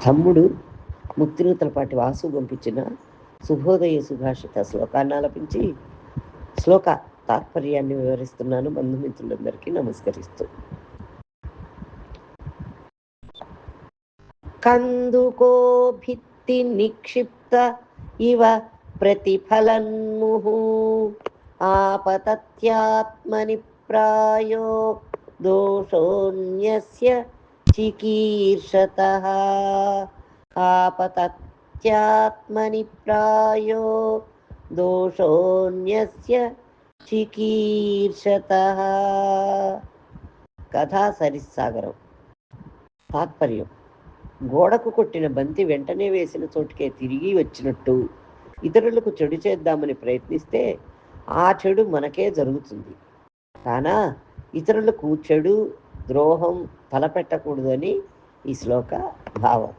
తమ్ముడు ముక్తినూతలపాటి వాసు పంపించిన శుభోదయ సుభాషిత శ్లోకాన్ని ఆలపించి శ్లోక తాత్పర్యాన్ని వివరిస్తున్నాను. బంధుమిత్రులందరికీ నమస్కరిస్తూ. కందుకో భిత్తి నిక్షిప్త ఇవ ప్రతిఫలన్ముహు ఆపతత్యాత్మని ప్రాయో దోషోన్యస్య చికీర్షతః ఆపతత్యాత్మని ప్రాయో దోషోన్యస్య చికీర్షతః. కథా సరిస్సాగరం. తాత్పర్యం: గోడకు కొట్టిన బంతి వెంటనే వేసిన చోటుకే తిరిగి వచ్చినట్టు ఇతరులకు చెడు చేద్దామని ప్రయత్నిస్తే ఆ చెడు మనకే జరుగుతుంది. కానా ఇతరులకు చెడు ద్రోహం తలపెట్టకూడదని ఈ శ్లోక భావం.